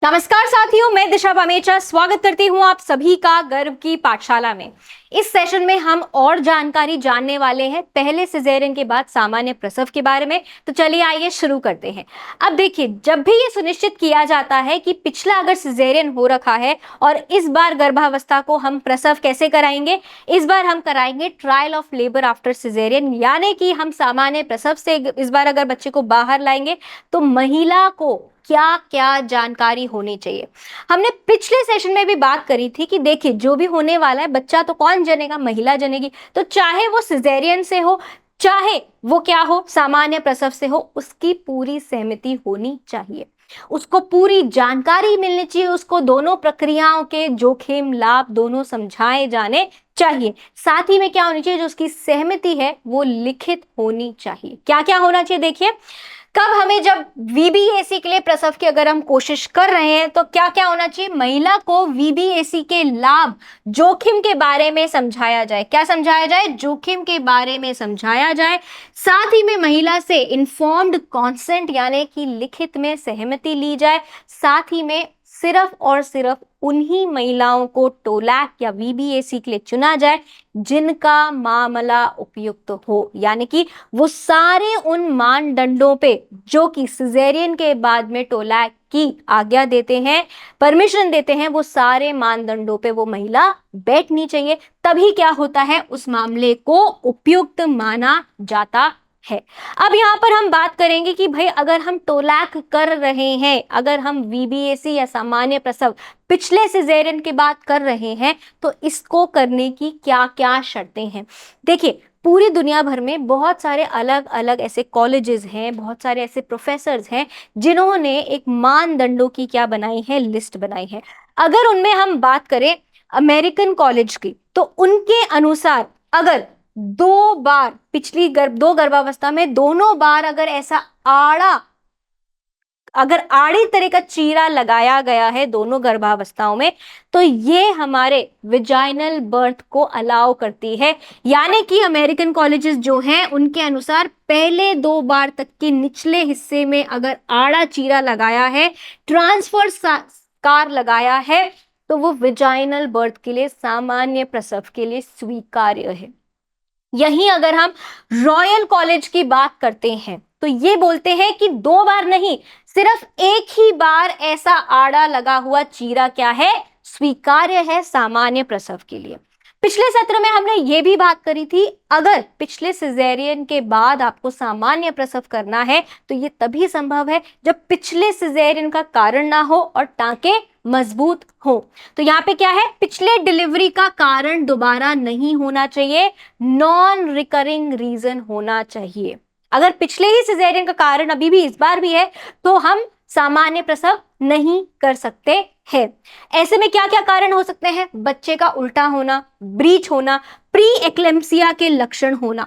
नमस्कार साथियों, मैं दिशा पामेचा स्वागत करती हूँ आप सभी का गर्व की पाठशाला में। इस सेशन में हम और जानकारी जानने वाले हैं पहले सिजेरियन के बाद सामान्य प्रसव के बारे में। तो चलिए आइए शुरू करते हैं। अब देखिए, जब भी ये सुनिश्चित किया जाता है कि पिछला अगर सिजेरियन हो रखा है और इस बार गर्भावस्था को हम प्रसव कैसे कराएंगे, इस बार हम कराएंगे trial of labour after caesarean, यानी कि हम सामान्य प्रसव से इस बार अगर बच्चे को बाहर लाएंगे तो महिला को क्या क्या जानकारी होनी चाहिए। हमने पिछले सेशन में भी बात करी थी कि देखिए, जो भी होने वाला है बच्चा तो कौन जनेगा, महिला जनेगी। तो चाहे वो सिजेरियन से हो, चाहे वो क्या हो, सामान्य प्रसव से हो, उसकी पूरी सहमति होनी चाहिए, उसको पूरी जानकारी मिलनी चाहिए, उसको दोनों प्रक्रियाओं के जोखिम लाभ दोनों समझाए जाने चाहिए। साथ ही में क्या होनी चाहिए, जो उसकी सहमति है वो लिखित होनी चाहिए। क्या क्या होना चाहिए देखिए, कब हमें जब वीबीएसी के लिए प्रसव की अगर हम कोशिश कर रहे हैं तो क्या क्या होना चाहिए, महिला को वीबीएसी के लाभ जोखिम के बारे में समझाया जाए। क्या समझाया जाए? जोखिम के बारे में समझाया जाए। साथ ही में महिला से इन्फॉर्म्ड कॉन्सेंट यानी कि लिखित में सहमति ली जाए। साथ ही में सिर्फ और सिर्फ उन्हीं महिलाओं को टोलैक या वीबीएसी के लिए चुना जाए जिनका मामला उपयुक्त हो, यानी कि वो सारे उन मानदंडों पे जो कि सिजेरियन के बाद में टोलैक की आज्ञा देते हैं, परमिशन देते हैं, वो सारे मानदंडों पे वो महिला बैठनी चाहिए। तभी क्या होता है, उस मामले को उपयुक्त माना जाता है। अब यहाँ पर हम बात करेंगे कि भाई अगर हम टोलैक कर रहे हैं, अगर हम वीबीएसी या सामान्य प्रसव पिछले सिजेरियन के बाद कर रहे हैं तो इसको करने की क्या क्या शर्तें हैं। देखिए, पूरी दुनिया भर में बहुत सारे अलग अलग ऐसे कॉलेजेस हैं, बहुत सारे ऐसे प्रोफेसर्स हैं जिन्होंने एक मानदंडों की क्या बनाई है, लिस्ट बनाई है। अगर उनमें हम बात करें अमेरिकन कॉलेज की, तो उनके अनुसार अगर दो बार पिछली दो गर्भावस्था में दोनों बार अगर ऐसा आड़ी तरह का चीरा लगाया गया है दोनों गर्भावस्थाओं में, तो ये हमारे विजाइनल बर्थ को अलाउ करती है। यानी कि अमेरिकन कॉलेजेस जो हैं उनके अनुसार पहले दो बार तक के निचले हिस्से में अगर आड़ा चीरा लगाया है, ट्रांसफर स्कार लगाया है, तो वो विजाइनल बर्थ के लिए, सामान्य प्रसव के लिए स्वीकार्य है। यहीं अगर हम रॉयल कॉलेज की बात करते हैं तो ये बोलते हैं कि दो बार नहीं, सिर्फ एक ही बार ऐसा आड़ा लगा हुआ चीरा क्या है, स्वीकार्य है सामान्य प्रसव के लिए। पिछले सत्र में हमने ये भी बात करी थी, अगर पिछले सिजेरियन के बाद आपको सामान्य प्रसव करना है तो ये तभी संभव है जब पिछले सिजेरियन का कारण ना हो और टांके मजबूत हो। तो यहाँ पे क्या है, पिछले डिलीवरी का कारण दोबारा नहीं होना चाहिए, नॉन रिकरिंग रीजन होना चाहिए। अगर पिछले ही सिजेरियन का कारण अभी भी इस बार भी है तो हम सामान्य प्रसव नहीं कर सकते हैं। ऐसे में क्या क्या कारण हो सकते हैं, बच्चे का उल्टा होना, ब्रीच होना, प्री एक्लेम्पसिया के लक्षण होना।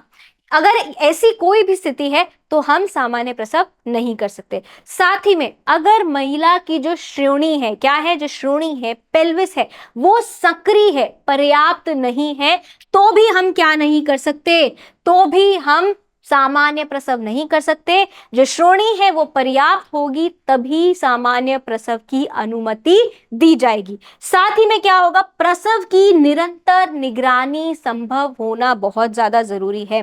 अगर ऐसी कोई भी स्थिति है तो हम सामान्य प्रसव नहीं कर सकते। साथ ही में अगर महिला की जो श्रोणि है, क्या है, जो श्रोणि है, पेल्विस है, वो सक्रिय है, पर्याप्त नहीं है, तो भी हम क्या नहीं कर सकते, तो भी हम सामान्य प्रसव नहीं कर सकते। जो श्रोणि है वो पर्याप्त होगी तभी सामान्य प्रसव की अनुमति दी जाएगी। साथ ही में क्या होगा, प्रसव की निरंतर निगरानी संभव होना बहुत ज्यादा जरूरी है।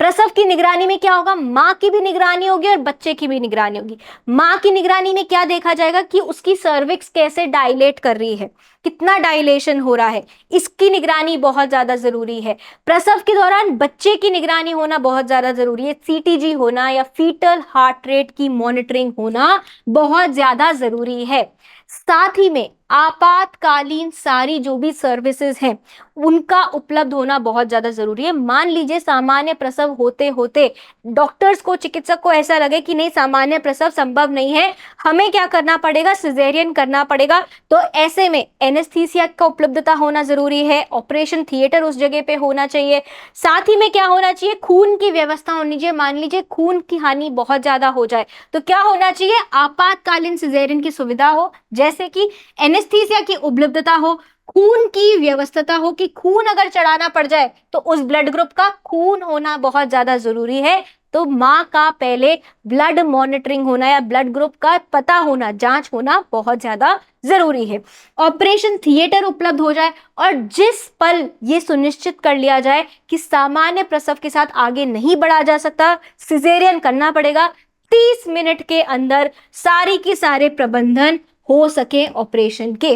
प्रसव की निगरानी में क्या होगा, मां की भी निगरानी होगी और बच्चे की भी निगरानी होगी। मां की निगरानी में क्या देखा जाएगा कि उसकी सर्विक्स कैसे डायलेट कर रही है, कितना डायलेशन हो रहा है, इसकी निगरानी बहुत ज्यादा जरूरी है। प्रसव के दौरान बच्चे की निगरानी होना बहुत ज्यादा जरूरी है, सीटीजी होना या फीटल हार्ट रेट की मॉनिटरिंग होना बहुत ज्यादा जरूरी है। साथ ही में आपातकालीन सारी जो भी सर्विसेज हैं उनका उपलब्ध होना बहुत ज्यादा जरूरी है। मान लीजिए सामान्य प्रसव होते होते डॉक्टर्स को, चिकित्सक को ऐसा लगे कि नहीं सामान्य प्रसव संभव नहीं है, हमें क्या करना पड़ेगा, सिजेरियन करना पड़ेगा, तो ऐसे में एनेस्थीसिया का उपलब्धता होना जरूरी है, ऑपरेशन थिएटर उस जगह पे होना चाहिए। साथ ही में क्या होना चाहिए, खून की व्यवस्था होनी चाहिए। मान लीजिए खून की हानि बहुत ज्यादा हो जाए तो क्या होना चाहिए, आपातकालीन सिजेरियन की सुविधा हो, जैसे कि एनेस्थीसिया की उपलब्धता हो, खून की व्यवस्था हो कि खून अगर चढ़ाना पड़ जाए तो उस ब्लड ग्रुप का खून होना बहुत ज्यादा जरूरी है, तो माँ का पहले ब्लड मॉनिटरिंग होना या ब्लड ग्रुप का पता होना, जांच होना बहुत ज्यादा जरूरी है। ऑपरेशन थिएटर उपलब्ध हो जाए और जिस पल ये सुनिश्चित कर लिया जाए कि सामान्य प्रसव के साथ आगे नहीं बढ़ा जा सकता, सिजेरियन करना पड़ेगा, 30 मिनट के अंदर सारी की सारे प्रबंधन हो सके ऑपरेशन के,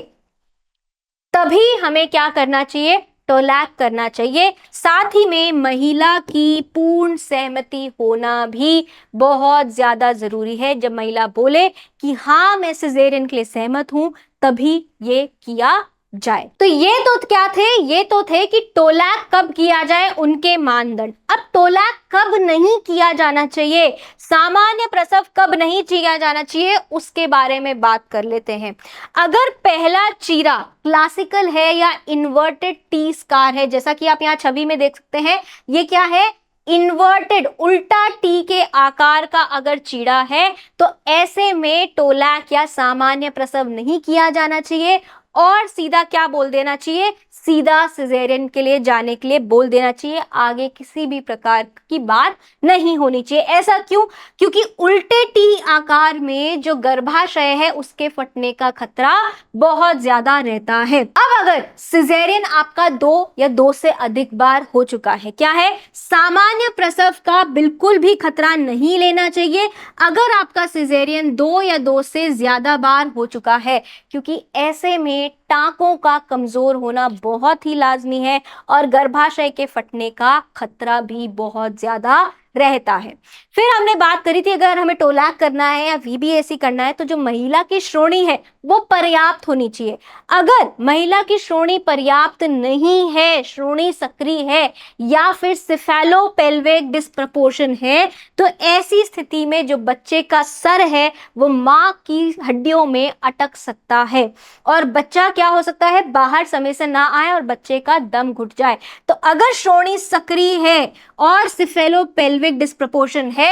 तभी हमें क्या करना चाहिए, टोलैक करना चाहिए। साथ ही में महिला की पूर्ण सहमति होना भी बहुत ज्यादा जरूरी है। जब महिला बोले कि हाँ मैं सिजेरियन के लिए सहमत हूं, तभी ये किया जाए। तो ये तो क्या थे, ये तो थे कि टोलैक कब किया जाए, उनके मानदंड। अब टोलैक कब नहीं किया जाना चाहिए, सामान्य प्रसव कब नहीं किया जाना चाहिए, उसके बारे में बात कर लेते हैं। अगर पहला चीरा क्लासिकल है या इन्वर्टेड टी स्कार है, जैसा कि आप यहाँ छवि में देख सकते हैं, ये क्या है, इन्वर्टेड उल्टा टी के आकार का अगर चीरा है, तो ऐसे में टोलैक या सामान्य प्रसव नहीं किया जाना चाहिए और सीधा क्या बोल देना चाहिए, सीधा सिजेरियन के लिए जाने के लिए बोल देना चाहिए। आगे किसी भी प्रकार की बात नहीं होनी चाहिए। ऐसा क्यों, क्योंकि उल्टे टी आकार में जो गर्भाशय है उसके फटने का खतरा बहुत ज्यादा रहता है। अब अगर सिजेरियन आपका 2 या 2 से अधिक बार हो चुका है, क्या है, सामान्य प्रसव का बिल्कुल भी खतरा नहीं लेना चाहिए अगर आपका सिजेरियन 2 या 2 से ज्यादा बार हो चुका है, क्योंकि ऐसे में टांकों का कमजोर होना बहुत ही लाजमी है और गर्भाशय के फटने का खतरा भी बहुत ज्यादा रहता है। फिर हमने बात करी थी अगर हमें टोलैक करना है या वीबीएसी करना है तो जो महिला की श्रोणी है वो पर्याप्त होनी चाहिए। अगर महिला की श्रोणी पर्याप्त नहीं है, श्रोणी सक्रिय है या फिर सिफेलोपेल्विक डिस्प्रपोर्शन है, तो ऐसी स्थिति में जो बच्चे का सर है वो मां की हड्डियों में अटक सकता है और बच्चा क्या हो सकता है, बाहर समय से ना आए और बच्चे का दम घुट जाए। तो अगर श्रोणी सक्रिय है और सिफेलोपेल्विक डिस्प्रपोर्शन है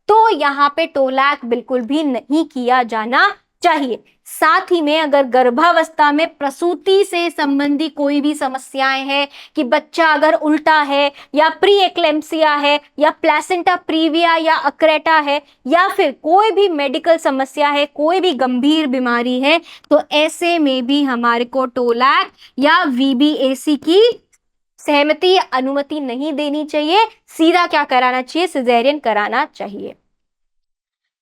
तो यहाँ पे टोलैक बिल्कुल भी नहीं किया जाना चाहिए। साथ ही में अगर गर्भावस्था में प्रसूति से संबंधी कोई भी समस्याएं हैं कि बच्चा अगर उल्टा है या प्री एक्लेम्सिया है या प्लेसेंटा प्रीविया या अक्रेटा है या फिर कोई भी मेडिकल समस्या है, कोई भी गंभीर बीमारी है, तो ऐसे में भी हमारे को टोलैक या वीबीएसी की सहमति या अनुमति नहीं देनी चाहिए। सीधा क्या कराना चाहिए, सिजेरियन कराना चाहिए।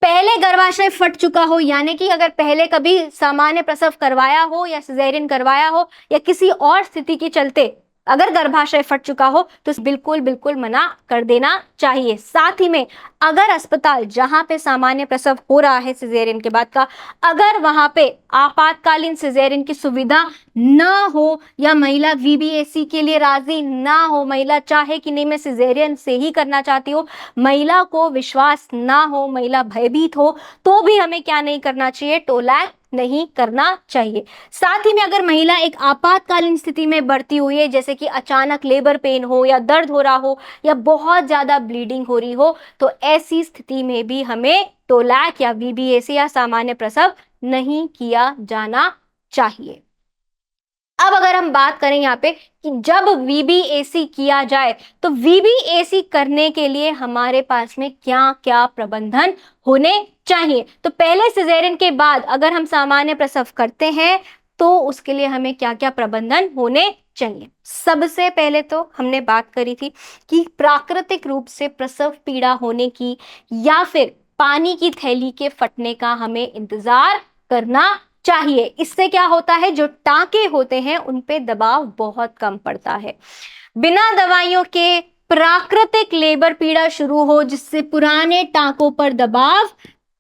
पहले गर्भाशय फट चुका हो, यानी कि अगर पहले कभी सामान्य प्रसव करवाया हो या सिजेरियन करवाया हो या किसी और स्थिति के चलते अगर गर्भाशय फट चुका हो तो बिल्कुल बिल्कुल मना कर देना चाहिए। साथ ही में अगर अस्पताल जहां पे सामान्य प्रसव हो रहा है सिजेरियन के बाद का, अगर वहां पे आपातकालीन सिजेरियन की सुविधा ना हो या महिला वीबीएसी के लिए राजी ना हो, महिला चाहे कि नहीं मैं सिजेरियन से ही करना चाहती हूँ, महिला को विश्वास ना हो, महिला भयभीत हो, तो भी हमें क्या नहीं करना चाहिए, टोलैक नहीं करना चाहिए। साथ ही में अगर महिला एक आपातकालीन स्थिति में बढ़ती हुई है, जैसे कि अचानक लेबर पेन हो या दर्द हो रहा हो या बहुत ज्यादा ब्लीडिंग हो रही हो, तो ऐसी स्थिति में भी हमें टोलैक या वीबीएसी या सामान्य प्रसव नहीं किया जाना चाहिए। अब अगर हम बात करें यहाँ पे कि जब वीबीएसी किया जाए तो वीबीएसी करने के लिए हमारे पास में क्या क्या प्रबंधन होने चाहिए। तो पहले सिजेरियन के बाद अगर हम सामान्य प्रसव करते हैं तो उसके लिए हमें क्या क्या प्रबंधन होने चाहिए। सबसे पहले तो हमने बात करी थी कि प्राकृतिक रूप से प्रसव पीड़ा होने की या फिर पानी की थैली के फटने का हमें इंतजार करना चाहिए। इससे क्या होता है, जो टांके होते हैं उन पे दबाव बहुत कम पड़ता है। बिना दवाइयों के प्राकृतिक लेबर पीड़ा शुरू हो जिससे पुराने टांकों पर दबाव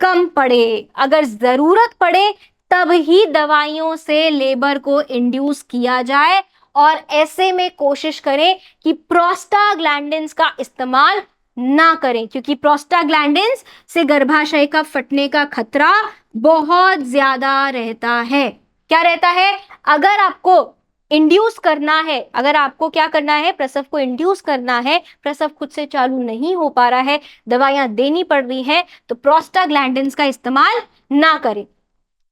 कम पड़े, अगर जरूरत पड़े तब ही दवाइयों से लेबर को इंड्यूस किया जाए और ऐसे में कोशिश करें कि प्रोस्टाग्लैंडिन्स का इस्तेमाल ना करें, क्योंकि प्रोस्टाग्लैंडिन्स से गर्भाशय का फटने का खतरा बहुत ज्यादा रहता है। क्या रहता है, अगर आपको इंड्यूस करना है, अगर आपको क्या करना है, प्रसव को इंड्यूस करना है, प्रसव खुद से चालू नहीं हो पा रहा है, दवाइयां देनी पड़ रही है, तो प्रोस्टाग्लैंडिन्स का इस्तेमाल ना करें।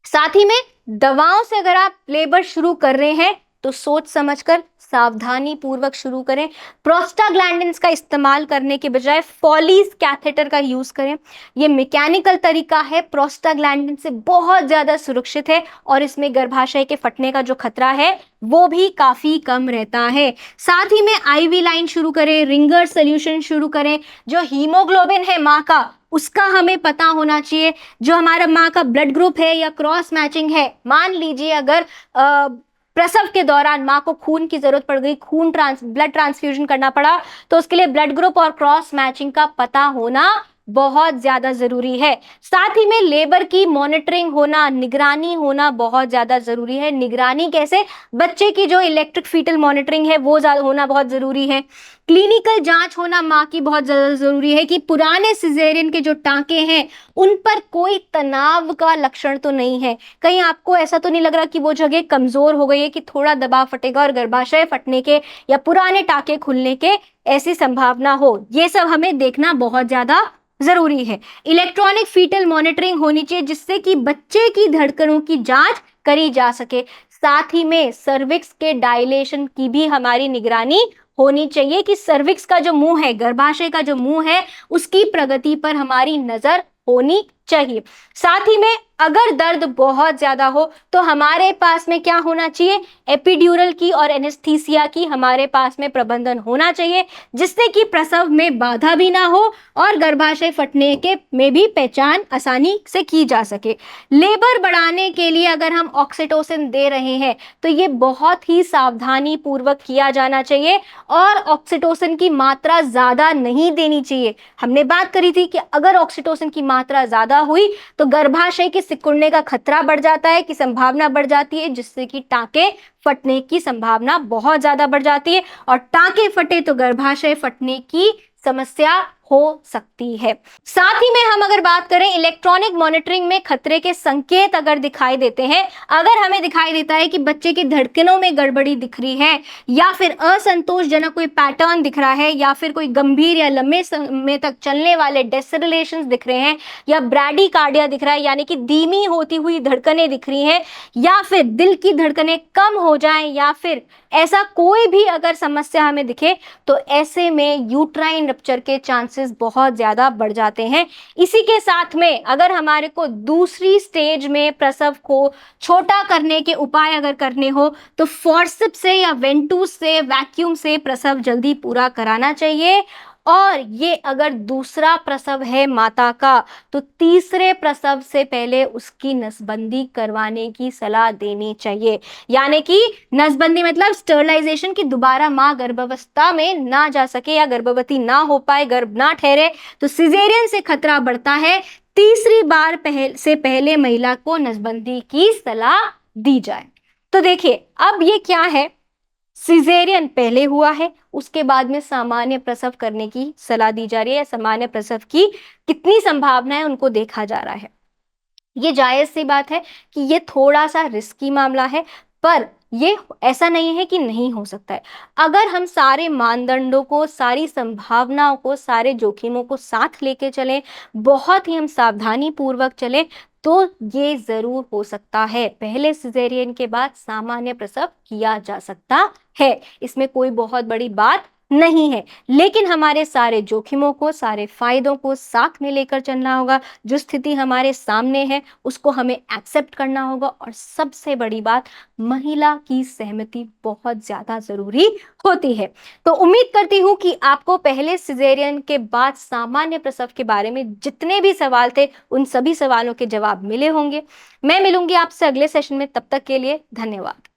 साथ ही में दवाओं से अगर आप लेबर शुरू कर रहे हैं तो सोच समझकर सावधानी पूर्वक शुरू करें। प्रोस्टाग्लैंडिन्स का इस्तेमाल करने के बजाय फॉलीज कैथेटर का यूज करें। ये मैकेनिकल तरीका है, प्रोस्टाग्लैंडिन से बहुत ज्यादा सुरक्षित है और इसमें गर्भाशय के फटने का जो खतरा है वो भी काफी कम रहता है। साथ ही में आईवी लाइन शुरू करें, रिंगर सोल्यूशन शुरू करें। जो हीमोग्लोबिन है माँ का, उसका हमें पता होना चाहिए। जो हमारा माँ का ब्लड ग्रुप है या क्रॉस मैचिंग है, मान लीजिए अगर प्रसव के दौरान माँ को खून की जरूरत पड़ गई, ब्लड ट्रांसफ्यूजन करना पड़ा, तो उसके लिए ब्लड ग्रुप और क्रॉस मैचिंग का पता होना बहुत ज्यादा जरूरी है। साथ ही में लेबर की मॉनिटरिंग होना, निगरानी होना बहुत ज्यादा जरूरी है। निगरानी कैसे? बच्चे की जो इलेक्ट्रिक फीटल मॉनिटरिंग है वो होना बहुत जरूरी है। क्लिनिकल जांच होना माँ की बहुत ज्यादा जरूरी है कि पुराने सिजेरियन के जो टांके हैं उन पर कोई तनाव का लक्षण तो नहीं है। कहीं आपको ऐसा तो नहीं लग रहा कि वो जगह कमजोर हो गई है कि थोड़ा दबाव फटेगा और गर्भाशय फटने के या पुराने टांके खुलने के ऐसी संभावना हो। ये सब हमें देखना बहुत ज्यादा जरूरी है। इलेक्ट्रॉनिक फीटल मॉनिटरिंग होनी चाहिए जिससे कि बच्चे की धड़कनों की जांच करी जा सके। साथ ही में सर्विक्स के डायलेशन की भी हमारी निगरानी होनी चाहिए कि सर्विक्स का जो मुंह है, गर्भाशय का जो मुंह है, उसकी प्रगति पर हमारी नजर होनी चाहिए। साथ ही में अगर दर्द बहुत ज्यादा हो तो हमारे पास में क्या होना चाहिए? एपिड्यूरल की और एनेस्थीसिया की हमारे पास में प्रबंधन होना चाहिए जिससे कि प्रसव में बाधा भी ना हो और गर्भाशय फटने के में भी पहचान आसानी से की जा सके। लेबर बढ़ाने के लिए अगर हम ऑक्सीटोसिन दे रहे हैं तो ये बहुत ही सावधानी पूर्वक किया जाना चाहिए और ऑक्सीटोसिन की मात्रा ज्यादा नहीं देनी चाहिए। हमने बात करी थी कि अगर ऑक्सीटोसिन की मात्रा ज्यादा हुई तो गर्भाशय के सिकुड़ने का खतरा बढ़ जाता है, कि संभावना बढ़ जाती है, जिससे कि टांके फटने की संभावना बहुत ज्यादा बढ़ जाती है और टांके फटे तो गर्भाशय फटने की समस्या हो सकती है। साथ ही में हम अगर बात करें इलेक्ट्रॉनिक मॉनिटरिंग में खतरे के संकेत अगर दिखाई देते हैं, अगर हमें दिखाई देता है कि बच्चे की धड़कनों में गड़बड़ी दिख रही है या फिर असंतोषजनक कोई पैटर्न दिख रहा है या फिर कोई गंभीर या लंबे समय तक चलने वाले डेसिलेशंस दिख रहे हैं या ब्रैडीकार्डिया दिख रहा है यानी कि धीमी होती हुई धड़कनें दिख रही हैं या फिर दिल की धड़कनें कम हो जाएं या फिर ऐसा कोई भी अगर समस्या हमें दिखे तो ऐसे में यूट्राइन रप्चर के चांसेस बहुत ज्यादा बढ़ जाते हैं। इसी के साथ में अगर हमारे को दूसरी स्टेज में प्रसव को छोटा करने के उपाय अगर करने हो तो फोर्सेप्स से या वेंटूस से, वैक्यूम से प्रसव जल्दी पूरा कराना चाहिए। और ये अगर दूसरा प्रसव है माता का तो तीसरे प्रसव से पहले उसकी नसबंदी करवाने की सलाह देनी चाहिए। यानी कि नसबंदी मतलब स्टरलाइजेशन, की दोबारा माँ गर्भावस्था में ना जा सके या गर्भवती ना हो पाए, गर्भ ना ठहरे, तो सिजेरियन से खतरा बढ़ता है। तीसरी बार से पहले महिला को नसबंदी की सलाह दी जाए। तो देखिए अब ये क्या है, सिजेरियन पहले हुआ है, उसके बाद में सामान्य प्रसव करने की सलाह दी जा रही है। सामान्य प्रसव की कितनी संभावना है उनको देखा जा रहा है। ये जायज सी बात है कि ये थोड़ा सा रिस्की मामला है, पर ये ऐसा नहीं है कि नहीं हो सकता है। अगर हम सारे मानदंडों को, सारी संभावनाओं को, सारे जोखिमों को साथ लेके चलें, बहुत ही हम सावधानी पूर्वक चलें तो ये जरूर हो सकता है। पहले सिजेरियन के बाद सामान्य प्रसव किया जा सकता है, इसमें कोई बहुत बड़ी बात नहीं है। लेकिन हमारे सारे जोखिमों को, सारे फायदों को साथ में लेकर चलना होगा। जो स्थिति हमारे सामने है उसको हमें एक्सेप्ट करना होगा और सबसे बड़ी बात, महिला की सहमति बहुत ज्यादा जरूरी होती है। तो उम्मीद करती हूँ कि आपको पहले सिजेरियन के बाद सामान्य प्रसव के बारे में जितने भी सवाल थे उन सभी सवालों के जवाब मिले होंगे। मैं मिलूंगी आपसे अगले सेशन में, तब तक के लिए धन्यवाद।